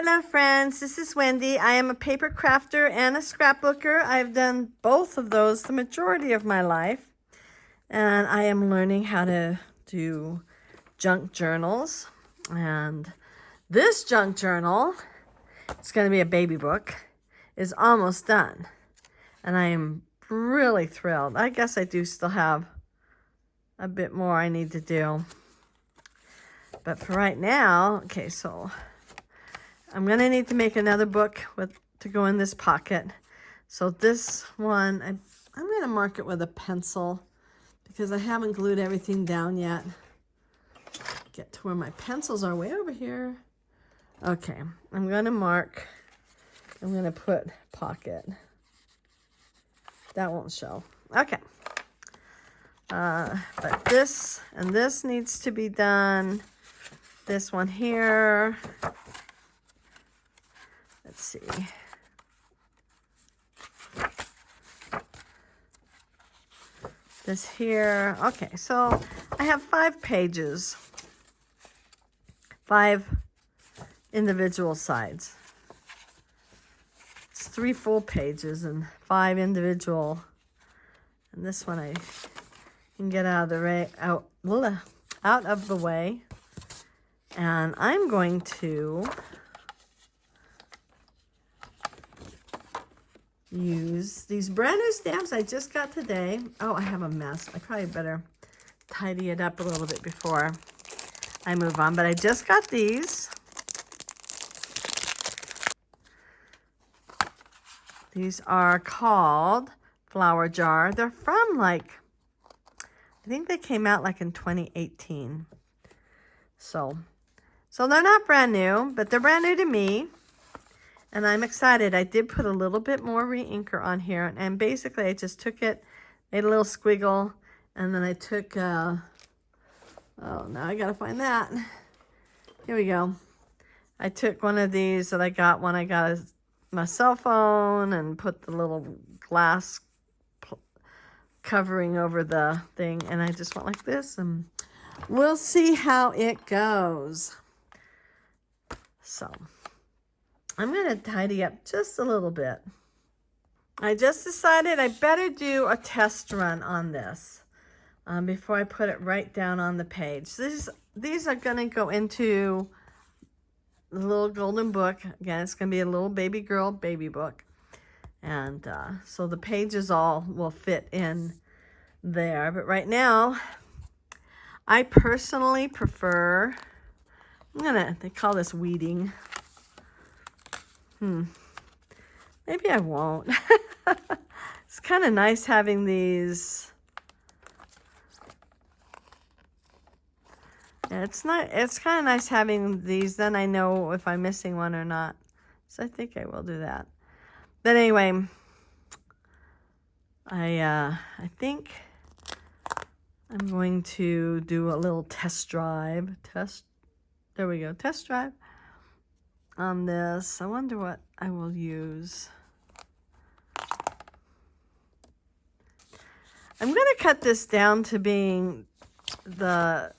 Hello friends, this is Wendy. I am a paper crafter and a scrapbooker. I've done both of those the majority of my life. And I am learning how to do junk journals. And this junk journal, it's going to be a baby book, is almost done. And I am really thrilled. I guess I do still have a bit more I need to do. But for right now, okay, so I'm going to need to make another book to go in this pocket. So this one, I'm going to mark it with a pencil because I haven't glued everything down yet. Get to where my pencils are way over here. Okay, I'm going to put pocket. That won't show. Okay. But this and this needs to be done. This one here. Let's see. This here. Okay, so I have 5 pages. 5 individual sides. It's 3 full pages and 5 individual. And this one I can get out of the way, out of the way. And I'm going to use these brand new stamps I just got today. Oh, I have a mess. I probably better tidy it up a little bit before I move on. But I just got these. These are called Flower Jar. They're from I think they came out in 2018. So they're not brand new, but they're brand new to me. And I'm excited. I did put a little bit more re-inker on here. And basically, I just took it, made a little squiggle. And then I took, oh, now I got to find that. Here we go. I took one of these that I got when I got my cell phone and put the little glass covering over the thing. And I just went like this. And we'll see how it goes. So I'm going to tidy up just a little bit. I just decided I better do a test run on this before I put it right down on the page. These are going to go into the little golden book. Again, it's going to be a little baby girl baby book. And so the pages all will fit in there. But right now, I personally prefer, they call this weeding. Maybe I won't. It's kind of nice having these. Yeah, it's kind of nice having these. Then I know if I'm missing one or not. So I think I will do that. But anyway, I think I'm going to do a little test drive. There we go. Test drive on this. I wonder what I will use. I'm going to cut this down to being the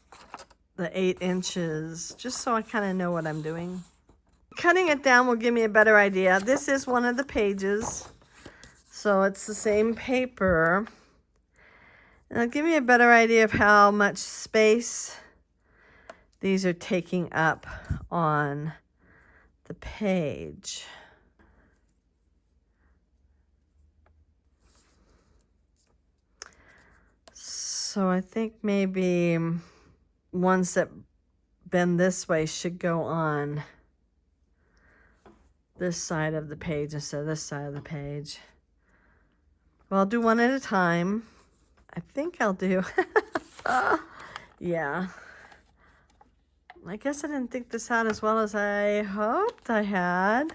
8 inches, just so I kind of know what I'm doing. Cutting it down will give me a better idea. This is one of the pages, so it's the same paper. And it'll give me a better idea of how much space these are taking up on the page. So I think maybe ones that bend this way should go on this side of the page instead of this side of the page. Well, I'll do one at a time. I think I'll do, yeah. I guess I didn't think this out as well as I hoped I had.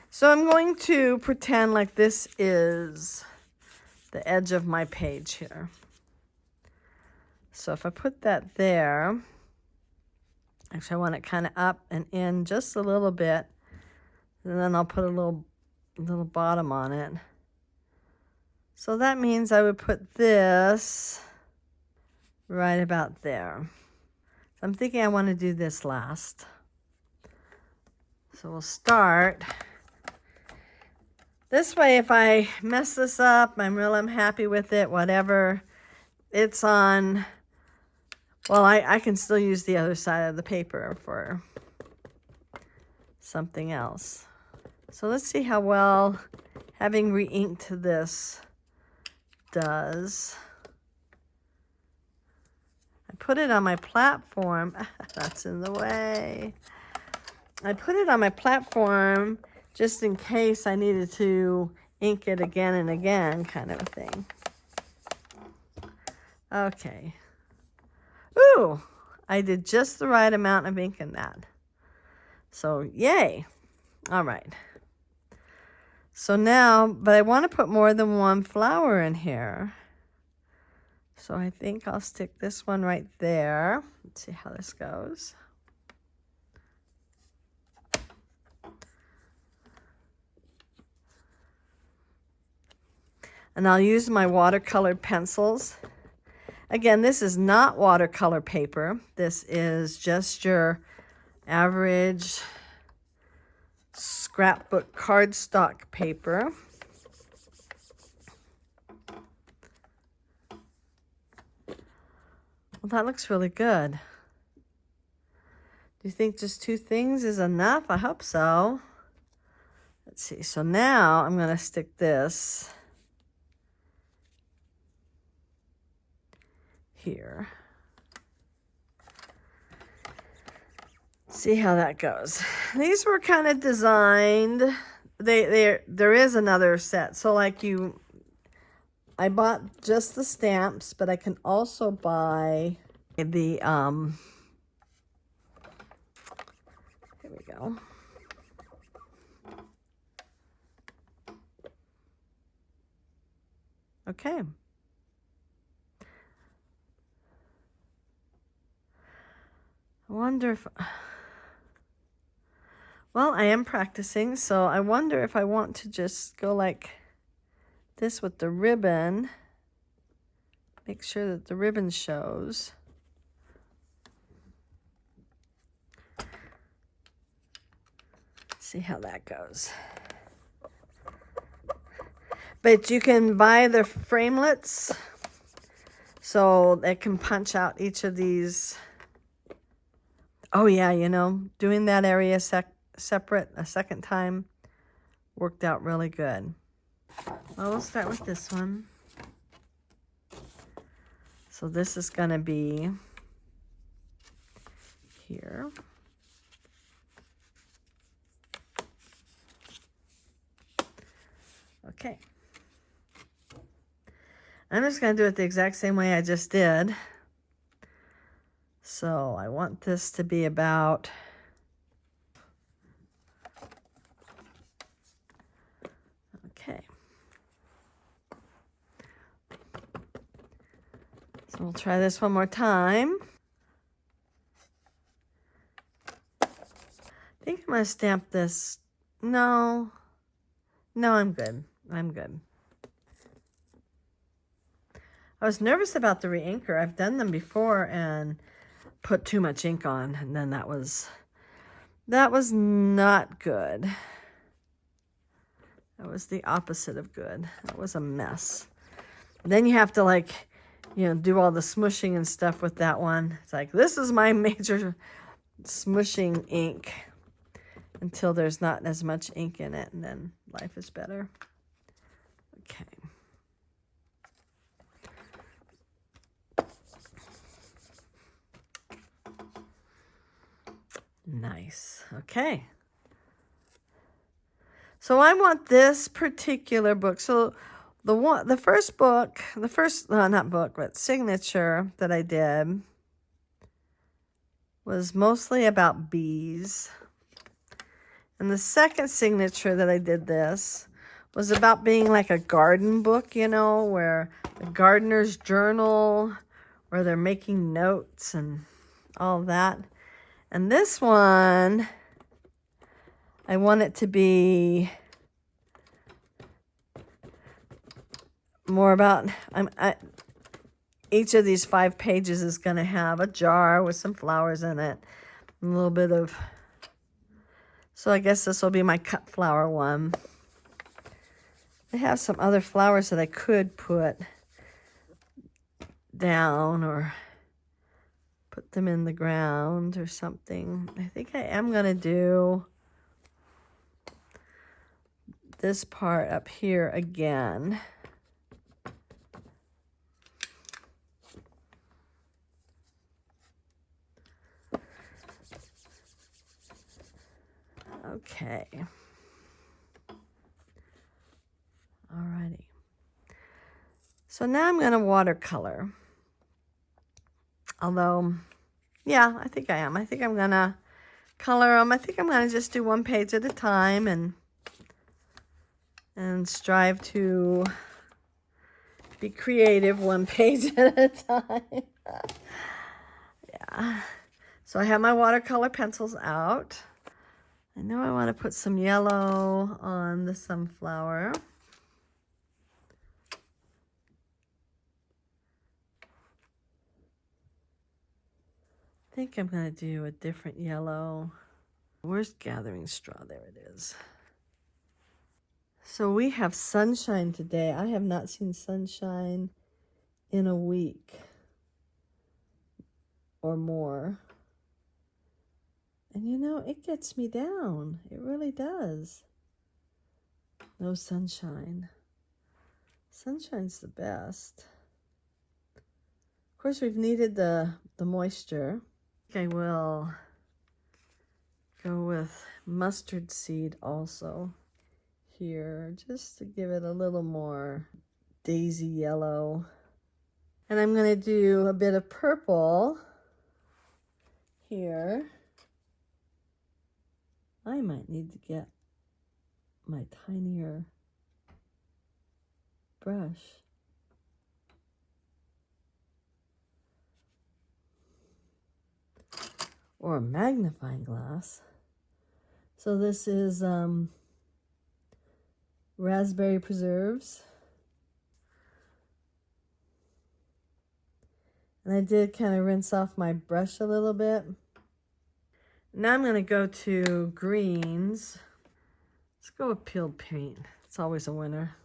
So I'm going to pretend like this is the edge of my page here. So if I put that there, actually I want it kind of up and in just a little bit. And then I'll put a little bottom on it. So that means I would put this right about there. I'm thinking I want to do this last. So we'll start. This way, if I mess this up, I'm happy with it, whatever. It's on, well, I can still use the other side of the paper for something else. So let's see how well having re-inked this does. I put it on my platform. That's in the way. I put it on my platform just in case I needed to ink it again and again, kind of a thing. Okay. Ooh, I did just the right amount of ink in that. So, yay. All right. So now, but I want to put more than one flower in here. So I think I'll stick this one right there. Let's see how this goes. And I'll use my watercolor pencils. Again, this is not watercolor paper. This is just your average scrapbook cardstock paper. Well, that looks really good. Do you think just 2 things is enough? I hope so. Let's see. So now I'm going to stick this here. See how that goes. These were kind of designed. There is another set. So like I bought just the stamps, but I can also buy the here we go. Okay. I wonder if, well, I am practicing, so I wonder if I want to just go like this with the ribbon. Make sure that the ribbon shows. See how that goes. But you can buy the framelets, so they can punch out each of these. Oh yeah, you know, doing that area separate a second time worked out really good. Well, we'll start with this one. So this is going to be here. Okay. I'm just going to do it the exact same way I just did. So I want this to be about okay. So we'll try this one more time. I think I'm going to stamp this. No, I'm good. I'm good. I was nervous about the re-inker. I've done them before and put too much ink on, and then that was not good. That was the opposite of good. That was a mess. Then you have to, like, you know, do all the smushing and stuff with that one. It's like, this is my major smushing ink until there's not as much ink in it, and then life is better. Okay. Nice. Okay. So I want this particular book. So the first book, not book, but signature that I did was mostly about bees. And the second signature that I did this was about being like a garden book, you know, where a gardener's journal, where they're making notes and all that. And this one, I want it to be more about, each of these 5 pages is going to have a jar with some flowers in it. A little bit of, so I guess this will be my cut flower one. I have some other flowers that I could put down or put them in the ground or something. I think I am going to do this part up here again. Okay. Alrighty. So now I'm going to watercolor. Although, yeah, I think I am. I think I'm going to color them. I think I'm going to just do 1 page at a time and strive to be creative 1 page at a time. Yeah. So I have my watercolor pencils out. I know I want to put some yellow on the sunflower. I think I'm going to do a different yellow. Where's gathering straw? There it is. So we have sunshine today. I have not seen sunshine in a week or more. And you know, it gets me down. It really does. No sunshine. Sunshine's the best. Of course, we've needed the moisture. I will go with mustard seed also here, just to give it a little more daisy yellow. And I'm going to do a bit of purple here. I might need to get my tinier brush. Or a magnifying glass. So this is raspberry preserves. And I did kind of rinse off my brush a little bit. Now I'm going to go to greens. Let's go with peeled paint. It's always a winner.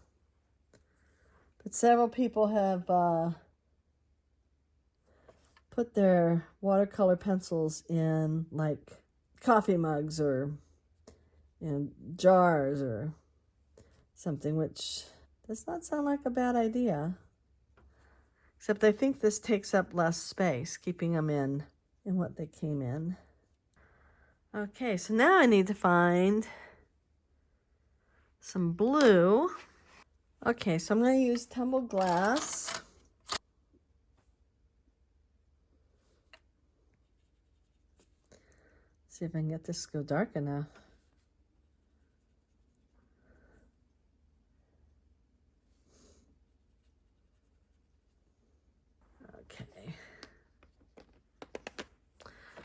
But several people have put their watercolor pencils in like coffee mugs or jars or something, which does not sound like a bad idea. Except I think this takes up less space, keeping them in what they came in. Okay, so now I need to find some blue. Okay, so I'm going to use tumbled glass. See if I can get this to go dark enough. Okay.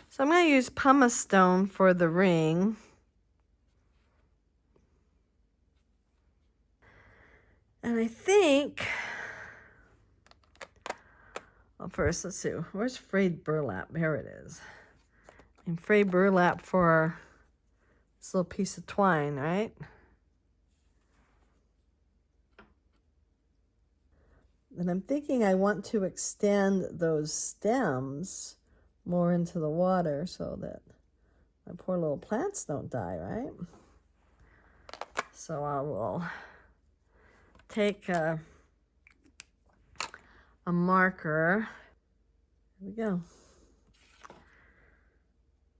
So I'm going to use pumice stone for the ring. And I think, well, first, let's see. Where's frayed burlap? There it is. And frayed burlap for this little piece of twine, right? And I'm thinking I want to extend those stems more into the water so that my poor little plants don't die, right? So I will take a marker. Here we go.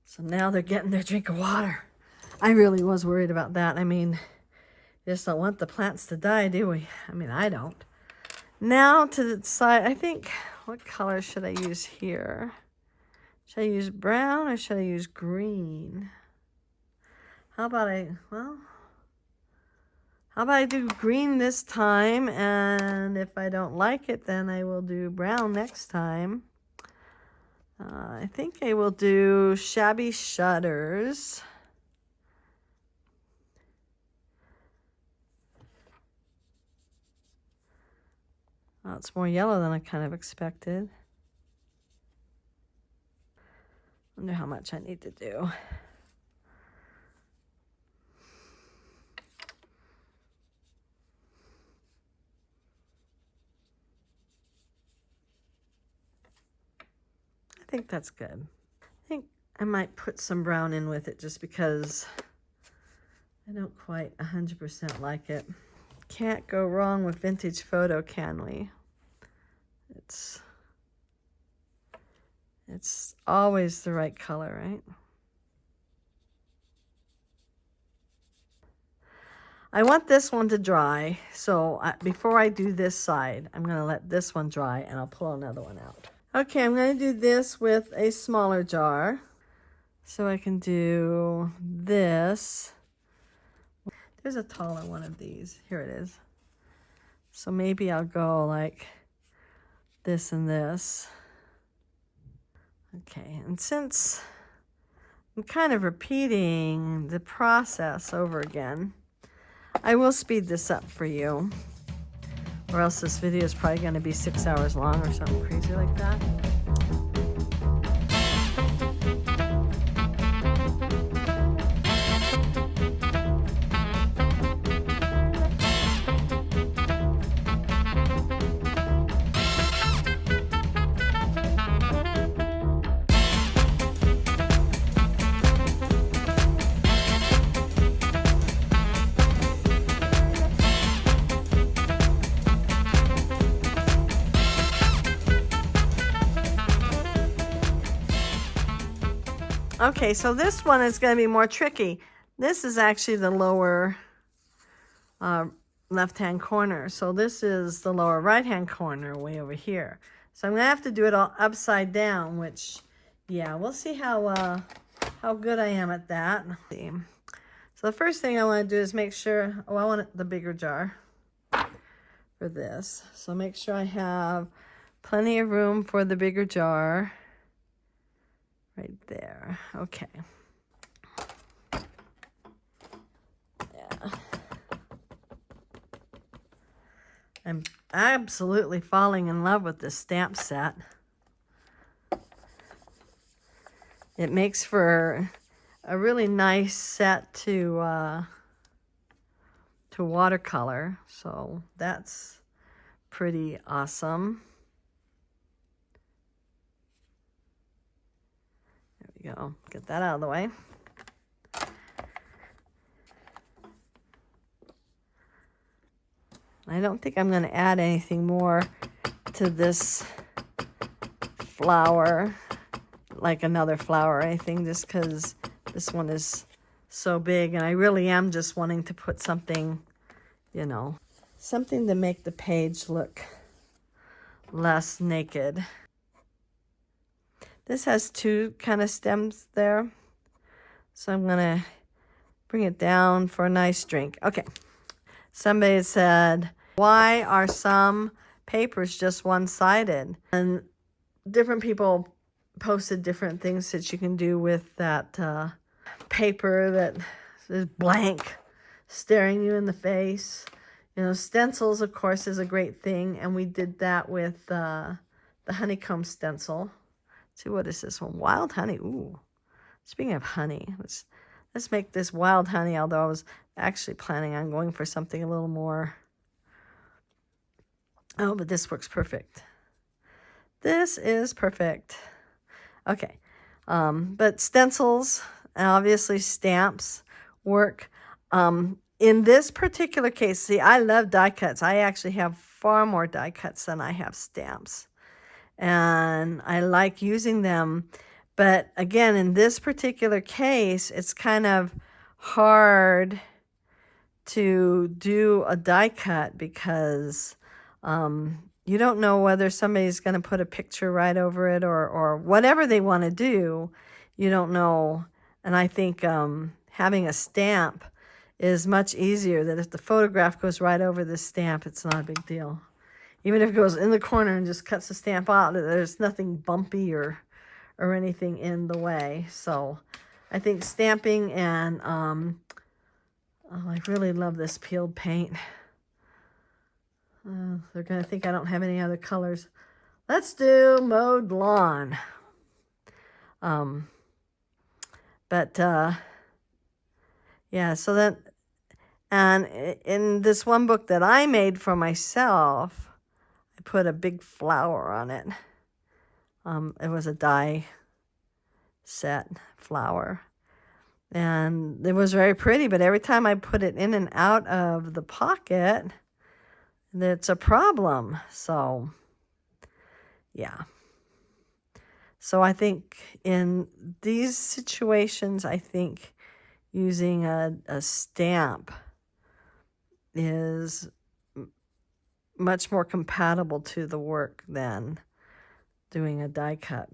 So now they're getting their drink of water. I really was worried about that. I mean, just don't want the plants to die, do we? I mean, I don't. Now to decide, I think, what color should I use here? Should I use brown or should I use green? How about I do green this time, and if I don't like it, then I will do brown next time. I think I will do shabby shutters. Oh, it's more yellow than I kind of expected. Wonder how much I need to do. I think that's good. I think I might put some brown in with it just because I don't quite 100% like it. Can't go wrong with vintage photo, can we? It's always the right color, right? I want this one to dry, so before I do this side, I'm going to let this one dry and I'll pull another one out. Okay, I'm going to do this with a smaller jar. So I can do this. There's a taller one of these. Here it is. So maybe I'll go like this and this. Okay, and since I'm kind of repeating the process over again, I will speed this up for you, or else this video is probably going to be 6 hours long or something crazy like that. Okay, so this one is going to be more tricky. This is actually the lower left-hand corner. So this is the lower right-hand corner way over here. So I'm going to have to do it all upside down, which, yeah, we'll see how good I am at that. So the first thing I want to do is make sure, I want the bigger jar for this. So make sure I have plenty of room for the bigger jar. Right there. Okay. Yeah. I'm absolutely falling in love with this stamp set. It makes for a really nice set to watercolor. So that's pretty awesome. Go. Get that out of the way. I don't think I'm going to add anything more to this flower, like another flower or anything, just because this one is so big, and I really am just wanting to put something, you know, something to make the page look less naked. This has two kind of stems there, so I'm going to bring it down for a nice drink. Okay, somebody said, why are some papers just one-sided? And different people posted different things that you can do with that paper that is blank, staring you in the face. You know, stencils, of course, is a great thing, and we did that with the honeycomb stencil. See, what is this one? Wild honey. Ooh. Speaking of honey, let's make this wild honey, although I was actually planning on going for something a little more. Oh, but this works perfect. This is perfect. Okay. But stencils and obviously stamps work. In this particular case, see, I love die cuts. I actually have far more die cuts than I have stamps. And I like using them, but again, in this particular case, it's kind of hard to do a die cut because you don't know whether somebody's going to put a picture right over it or whatever they want to do. You don't know, and I think having a stamp is much easier. That if the photograph goes right over the stamp, it's not a big deal. Even if it goes in the corner and just cuts the stamp out, there's nothing bumpy or anything in the way. So I think stamping and, oh, I really love this peeled paint. They're going to think I don't have any other colors. Let's do mowed lawn. But yeah, so that, and in this one book that I made for myself, I put a big flower on it. It was a die set flower. And it was very pretty, but every time I put it in and out of the pocket, it's a problem. So, yeah. So I think in these situations, I think using a stamp is much more compatible to the work than doing a die cut.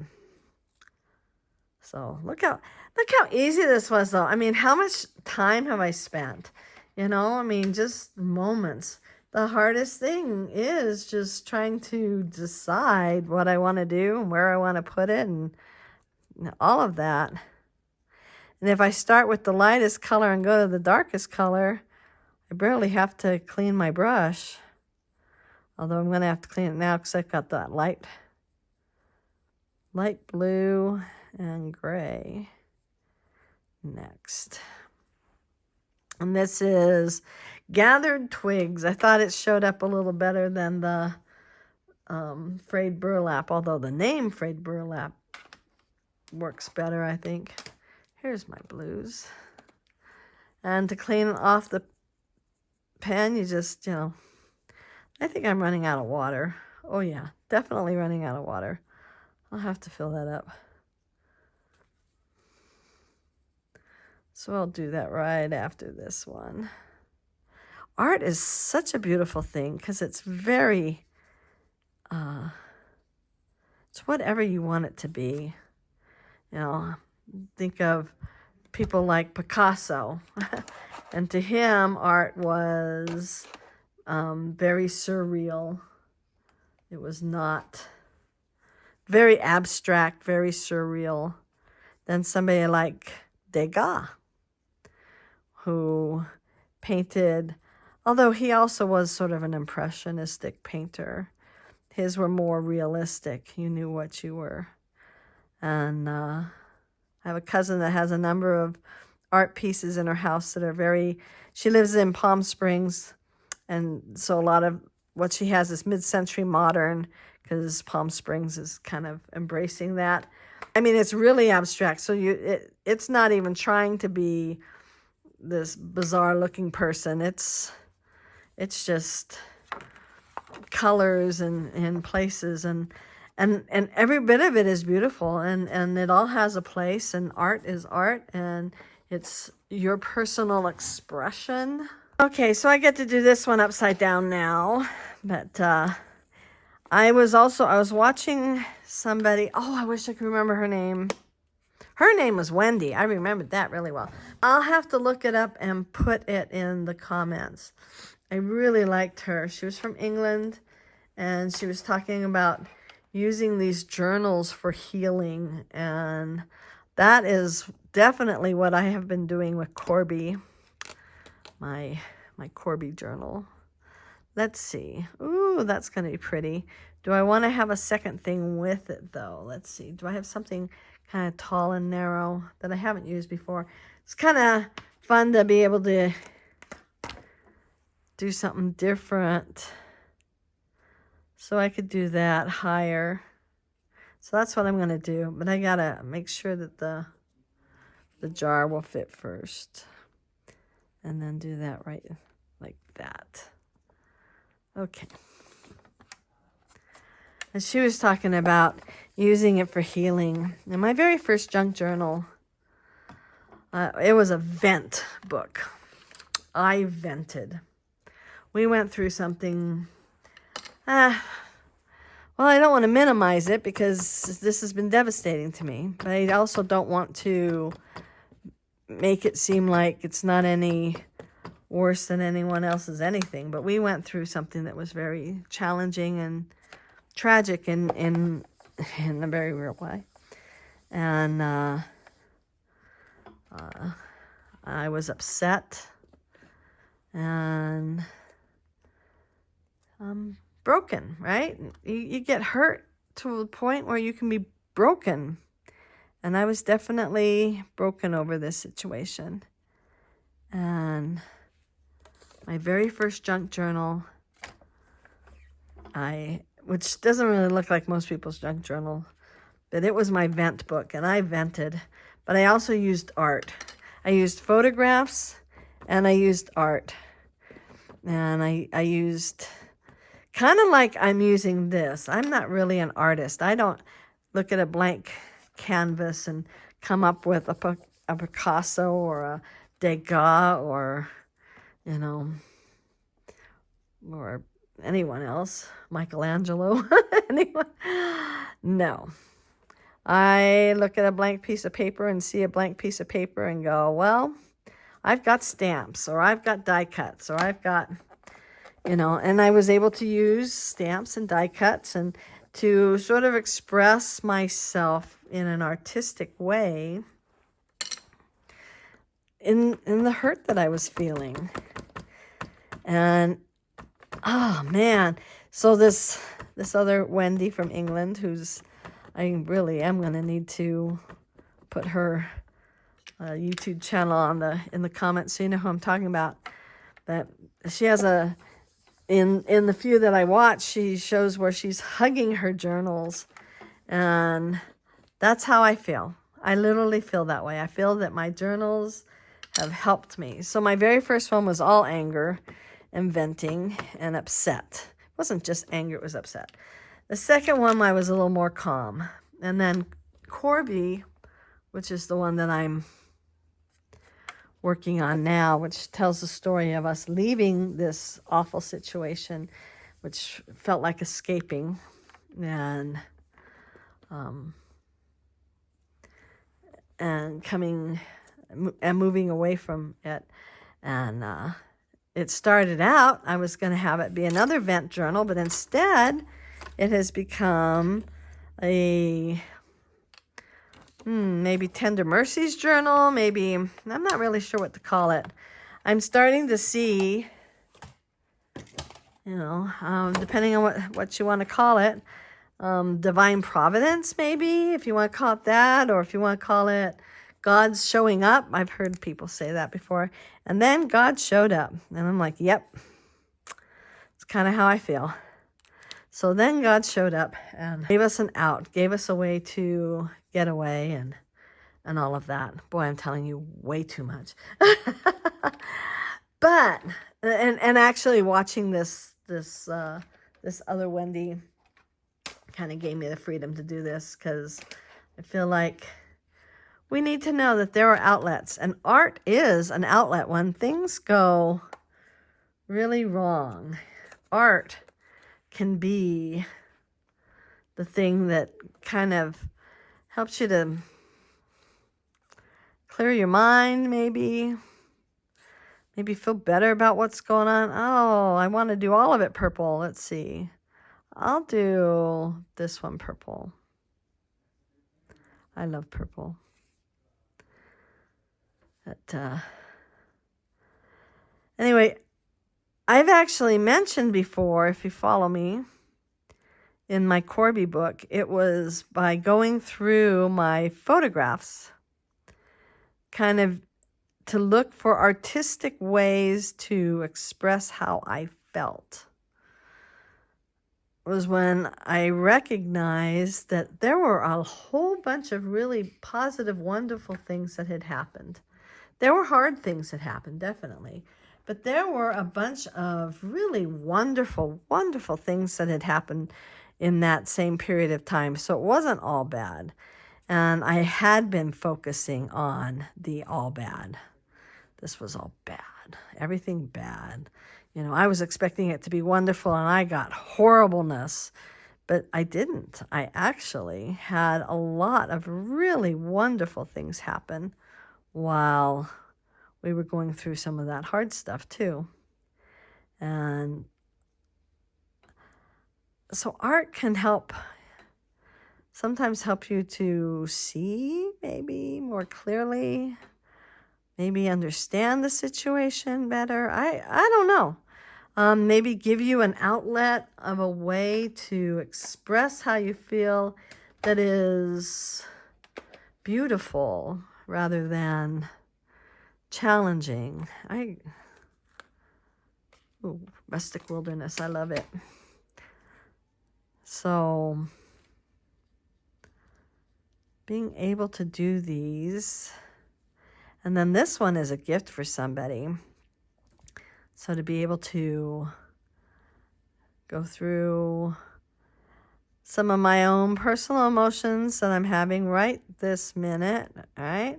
So look how easy this was, though. I mean, how much time have I spent? You know, I mean, just moments. The hardest thing is just trying to decide what I want to do and where I want to put it and all of that. And if I start with the lightest color and go to the darkest color, I barely have to clean my brush. Although I'm going to have to clean it now because I've got that light blue and gray next. And this is Gathered Twigs. I thought it showed up a little better than the frayed burlap, although the name frayed burlap works better, I think. Here's my blues. And to clean off the pen, you just, you know, I think I'm running out of water. Oh yeah, definitely running out of water. I'll have to fill that up. So I'll do that right after this one. Art is such a beautiful thing because it's very, it's whatever you want it to be. You know, think of people like Picasso. And to him, art was very surreal. It was not very abstract, very surreal. Then somebody like Degas, who painted, although he also was sort of an impressionistic painter. His were more realistic. You knew what you were. And I have a cousin that has a number of art pieces in her house that are very, she lives in Palm Springs, and so a lot of what she has is mid-century modern, because Palm Springs is kind of embracing that. I mean, it's really abstract, so it's not even trying to be this bizarre-looking person. It's just colors and places, and every bit of it is beautiful, and it all has a place, and art is art, and it's your personal expression. Okay, so I get to do this one upside down now, but I was watching somebody, oh, I wish I could remember her name. Her name was Wendy. I remembered that really well. I'll have to look it up and put it in the comments. I really liked her. She was from England, and she was talking about using these journals for healing, and that is definitely what I have been doing with Corby, my Corby journal. Let's see. Ooh, that's going to be pretty. Do I want to have a second thing with it, though? Let's see. Do I have something kind of tall and narrow that I haven't used before? It's kind of fun to be able to do something different. So I could do that higher. So that's what I'm going to do. But I got to make sure that the jar will fit first. And then do that right like that. Okay. And she was talking about using it for healing. In my very first junk journal, it was a vent book. I vented. We went through something, well, I don't want to minimize it because this has been devastating to me, but I also don't want to make it seem like it's not any worse than anyone else's anything. But we went through something that was very challenging and tragic in a very real way. And I was upset, and broken, right? You get hurt to the point where you can be broken. And I was definitely broken over this situation. And my very first junk journal, which doesn't really look like most people's junk journal, but it was my vent book, and I vented. But I also used art. I used photographs, and I used art. And I used, kind of like I'm using this. I'm not really an artist. I don't look at a blank canvas and come up with a Picasso or a Degas or, or anyone else, Michelangelo, anyone. No. I look at a blank piece of paper and see a blank piece of paper and go, well, I've got stamps, or I've got die cuts, or I've got, and I was able to use stamps and die cuts and to sort of express myself in an artistic way in the hurt that I was feeling. And oh man, so this other Wendy from England, who's, I really am going to need to put her YouTube channel in the comments so you know who I'm talking about. But she has in the few that I watch, she shows where she's hugging her journals, and that's how I feel. I literally feel that way. I feel that my journals have helped me. So my very first one was all anger and venting and upset. It wasn't just anger, it was upset. The second one, I was a little more calm. And then Corby, which is the one that I'm working on now, which tells the story of us leaving this awful situation, which felt like escaping and coming and moving away from it. And it started out, I was going to have it be another vent journal, but instead it has become a maybe Tender Mercies journal, maybe, I'm not really sure what to call it. I'm starting to see, depending on what you want to call it, Divine Providence, maybe, if you want to call it that, or if you want to call it God's Showing Up. I've heard people say that before. And then God showed up, and I'm like, yep, it's kind of how I feel. So then God showed up and gave us an out, gave us a way to get away and all of that. Boy, I'm telling you way too much. But, and actually watching this other Wendy kind of gave me the freedom to do this, because I feel like we need to know that there are outlets, and art is an outlet when things go really wrong. Art can be the thing that kind of helps you to clear your mind, maybe feel better about what's going on. Oh, I want to do all of it purple. Let's see. I'll do this one purple. I love purple. But anyway, I've actually mentioned before, if you follow me, in my Corby book, it was by going through my photographs, kind of to look for artistic ways to express how I felt. Was when I recognized that there were a whole bunch of really positive, wonderful things that had happened. There were hard things that happened, definitely. But there were a bunch of really wonderful, wonderful things that had happened in that same period of time. So it wasn't all bad. And I had been focusing on the all bad. This was all bad. Everything bad. I was expecting it to be wonderful, and I got horribleness. But I didn't. I actually had a lot of really wonderful things happen while we were going through some of that hard stuff too. And so art can sometimes help you to see maybe more clearly, maybe understand the situation better. I don't know. Maybe give you an outlet of a way to express how you feel that is beautiful rather than challenging. Ooh, rustic wilderness, I love it. So being able to do these, and then this one is a gift for somebody. So to be able to go through some of my own personal emotions that I'm having right this minute, right?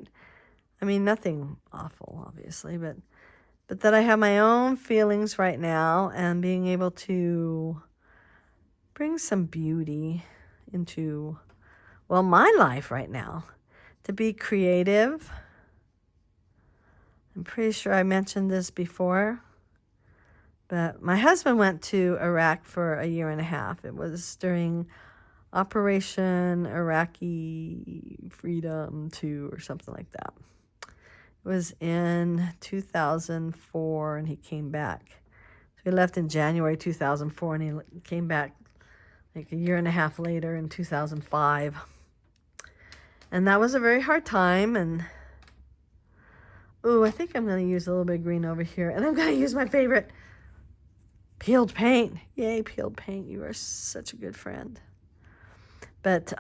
I mean, nothing awful, obviously, but that I have my own feelings right now, and being able to bring some beauty into, well, my life right now, to be creative. I'm pretty sure I mentioned this before, but my husband went to Iraq for a year and a half. It was during Operation Iraqi Freedom 2 or something like that. It was in 2004, and he came back. So he left in January 2004, and he came back like a year and a half later in 2005. And that was a very hard time. And ooh, I think I'm going to use a little bit of green over here. And I'm going to use my favorite, peeled paint. Yay, peeled paint. You are such a good friend. But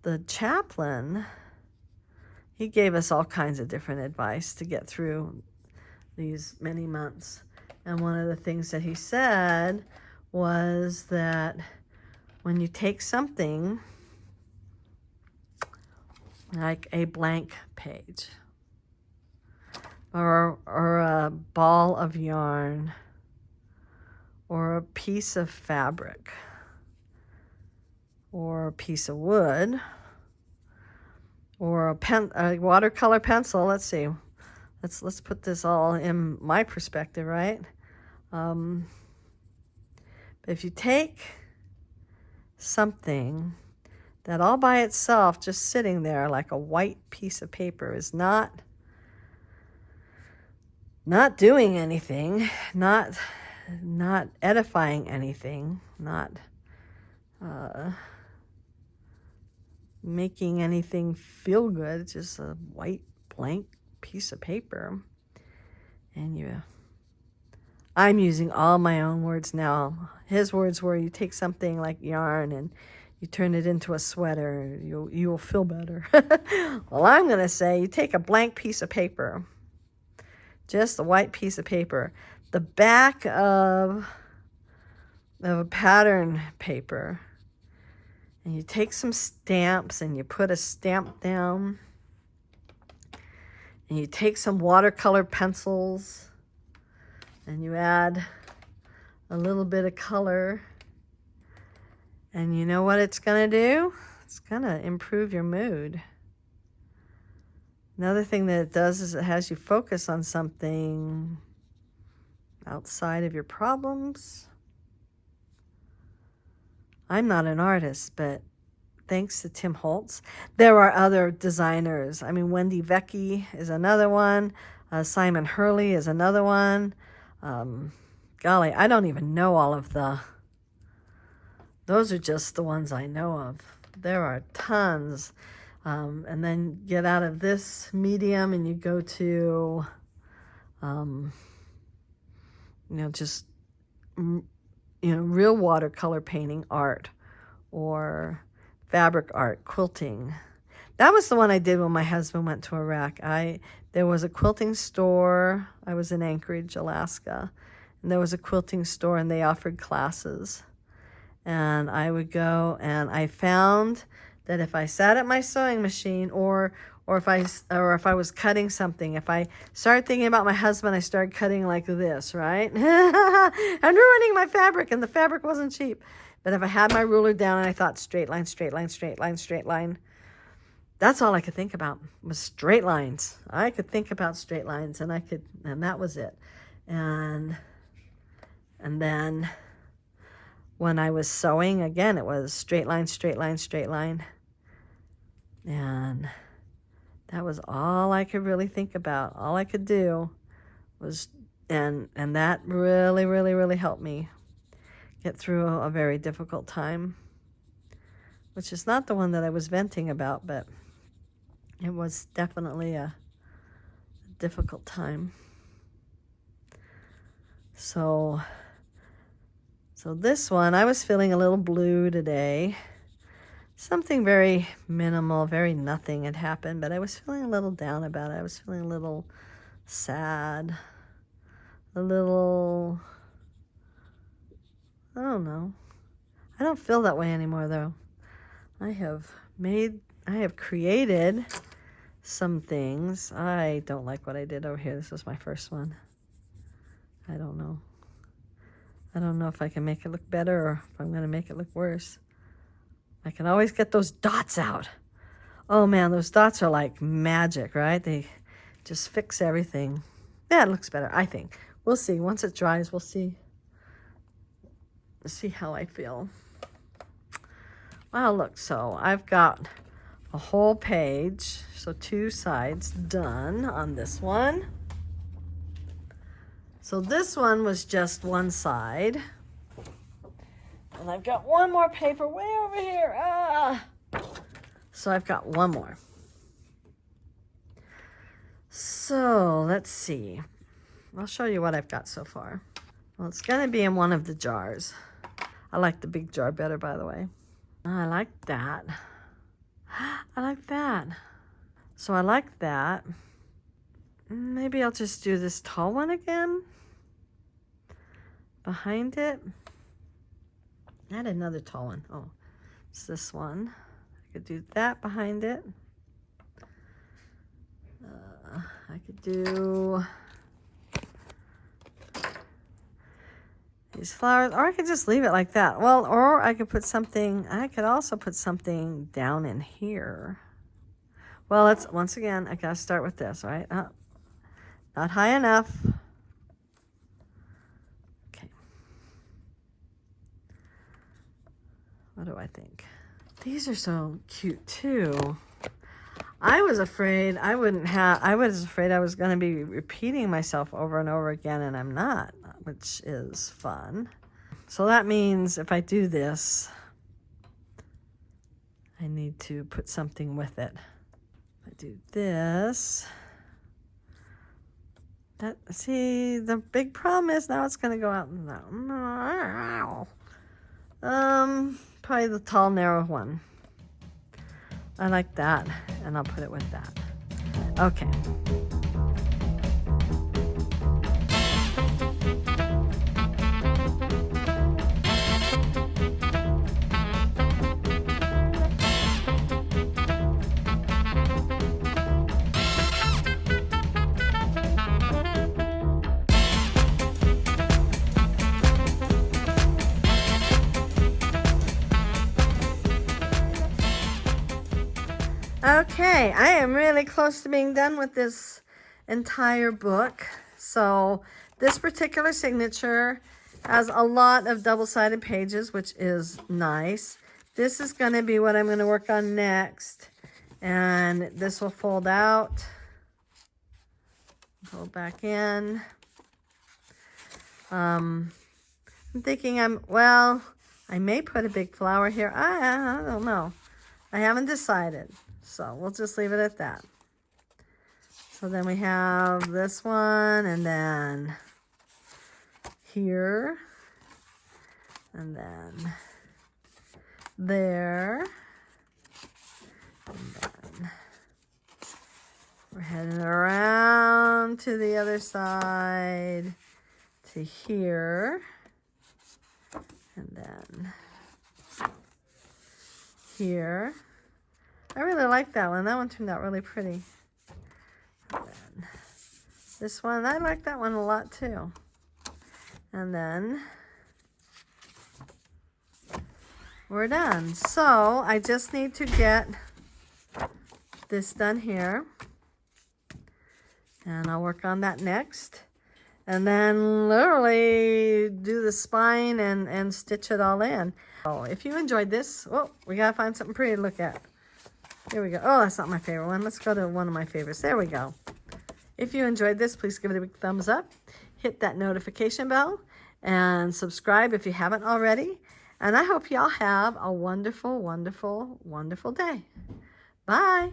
the chaplain, he gave us all kinds of different advice to get through these many months. And one of the things that he said was that when you take something like a blank page or a ball of yarn or a piece of fabric or a piece of wood or a watercolor pencil, let's see, let's put this all in my perspective, right? But if you take something that all by itself, just sitting there like a white piece of paper, is not doing anything, not edifying anything, not making anything feel good, it's just a white blank piece of paper, and I'm using all my own words now. His words were, you take something like yarn and you turn it into a sweater, you will feel better. Well, I'm going to say you take a blank piece of paper, just a white piece of paper, the back of a pattern paper, and you take some stamps and you put a stamp down, and you take some watercolor pencils and you add a little bit of color, and you know what it's going to do? It's going to improve your mood. Another thing that it does is it has you focus on something outside of your problems. I'm not an artist, but thanks to Tim Holtz, there are other designers. I mean, Wendy Vecchi is another one. Simon Hurley is another one. Golly, I don't even know all of those are just the ones I know of. There are tons. And then get out of this medium and you go to, just, real watercolor painting art or fabric art, quilting. That was the one I did when my husband went to Iraq. There was a quilting store. I was in Anchorage, Alaska, and there was a quilting store, and they offered classes. And I would go, and I found that if I sat at my sewing machine, or if I was cutting something, if I started thinking about my husband, I started cutting like this, right? And ruining my fabric, and the fabric wasn't cheap. But if I had my ruler down and I thought straight line, straight line, straight line, straight line, that's all I could think about was straight lines. I could think about straight lines, and that was it. And then when I was sewing, again, it was straight line, straight line, straight line. And that was all I could really think about, all I could do was, and that really, really, really helped me get through a very difficult time, which is not the one that I was venting about, but it was definitely a difficult time. So this one, I was feeling a little blue today. Something very minimal, very nothing had happened, but I was feeling a little down about it. I was feeling a little sad, a little, I don't know. I don't feel that way anymore, though. I have created some things. I don't like what I did over here. This was my first one. I don't know. I don't know if I can make it look better or if I'm going to make it look worse. I can always get those dots out. Oh man, those dots are like magic, right? They just fix everything. Yeah, it looks better, I think. We'll see. Once it dries, we'll see. Let's see how I feel. Wow, look, so I've got a whole page, so 2 sides done on this one. So this one was just one side. And I've got one more paper way over here. So I've got one more. So let's see. I'll show you what I've got so far. Well, it's going to be in one of the jars. I like the big jar better, by the way. I like that. I like that. So I like that. Maybe I'll just do this tall one again. Behind it. I had another tall one. Oh, it's this one. I could do that behind it. I could do these flowers, or I could just leave it like that. Well, or I could put something, I could also put something down in here. Well, let's, once again, I gotta start with this, right? Not high enough. Okay. What do I think? These are so cute too. I was afraid I was afraid I was going to be repeating myself over and over again, and I'm not, which is fun. So that means if I do this, I need to put something with it. If I do this, see, the big problem is now it's going to go out. Probably the tall, narrow one. I like that, and I'll put it with that. Okay. Okay, I am really close to being done with this entire book. So this particular signature has a lot of double-sided pages, which is nice. This is going to be what I'm going to work on next. And this will fold out, fold back in. I'm thinking I may put a big flower here. I don't know. I haven't decided. So we'll just leave it at that. So then we have this one, and then here, and then there, and then we're heading around to the other side to here, and then here. I really like that one. That one turned out really pretty. And then this one, I like that one a lot too. And then we're done. So I just need to get this done here. And I'll work on that next. And then literally do the spine and stitch it all in. So if you enjoyed this, we gotta find something pretty to look at. Here we go. Oh, that's not my favorite one. Let's go to one of my favorites. There we go. If you enjoyed this, please give it a big thumbs up. Hit that notification bell and subscribe if you haven't already. And I hope y'all have a wonderful, wonderful, wonderful day. Bye.